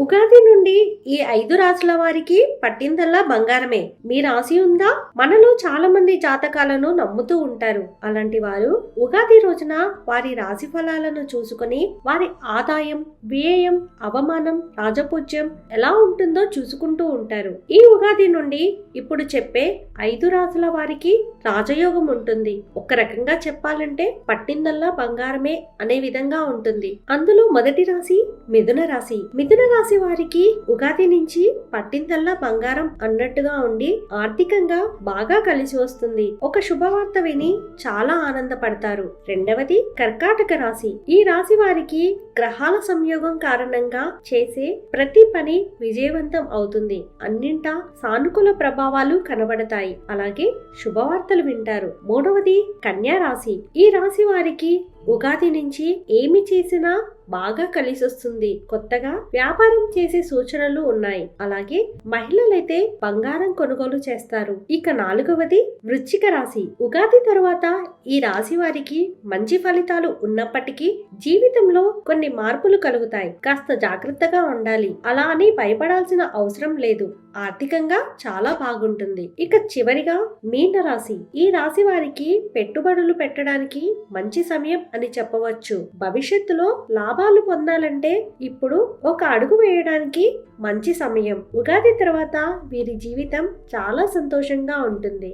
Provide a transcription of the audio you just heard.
ఉగాది నుండి ఈ 5 రాశుల వారికి పట్టిందల్లా బంగారమే. మీ రాశి ఉందా? మనలో చాలా మంది జాతకాలను నమ్ముతూ ఉంటారు. అలాంటి వారు ఉగాది రోజున వారి రాశి ఫలాలను చూసుకొని వారి ఆదాయం, వ్యయం, అవమానం, రాజపూజ్యం ఎలా ఉంటుందో చూసుకుంటూ ఉంటారు. ఈ ఉగాది నుండి ఇప్పుడు చెప్పే 5 రాశుల వారికి రాజయోగం ఉంటుంది. ఒక రకంగా చెప్పాలంటే పట్టిందల్లా బంగారమే అనే విధంగా ఉంటుంది. అందులో మొదటి రాశి మిథున రాశి. మిథున రాశి వారికి ఉగాది నుంచి పట్టిందల్లా బంగారం అన్నట్టుగా ఉండి ఆర్థికంగా బాగా కలిసి వస్తుంది. ఒక శుభవార్త విని చాలా ఆనందపడతారు. రెండవది కర్కాటక రాశి. ఈ రాశి వారికి గ్రహాల సంయోగం కారణంగా చేసే ప్రతి పని విజయవంతం అవుతుంది. అన్నింటా సానుకూల ప్రభావాలు కనబడతాయి. అలాగే శుభవార్తలు వింటారు. మూడవది కన్యా రాశి. ఈ రాశి వారికి ఉగాది నుంచి ఏమి చేసినా బాగా కలిసొస్తుంది. కొత్తగా వ్యాపారం చేసే సూచనలు ఉన్నాయి. అలాగే మహిళలైతే బంగారం కొనుగోలు చేస్తారు. ఇక నాలుగవది వృశ్చిక రాశి. ఉగాది తరువాత ఈ రాశి వారికి మంచి ఫలితాలు ఉన్నప్పటికీ జీవితంలో కొన్ని మార్పులు కలుగుతాయి. కాస్త జాగ్రత్తగా ఉండాలి. అలా అని భయపడాల్సిన అవసరం లేదు. ఆర్థికంగా చాలా బాగుంటుంది. ఇక చివరిగా మీన రాశి. ఈ రాశి వారికి పెట్టుబడులు పెట్టడానికి మంచి సమయం అని చెప్పవచ్చు. భవిష్యత్తులో లాభాలు పొందాలంటే ఇప్పుడు ఒక అడుగు వేయడానికి మంచి సమయం. ఉగాది తర్వాత వీరి జీవితం చాలా సంతోషంగా ఉంటుంది.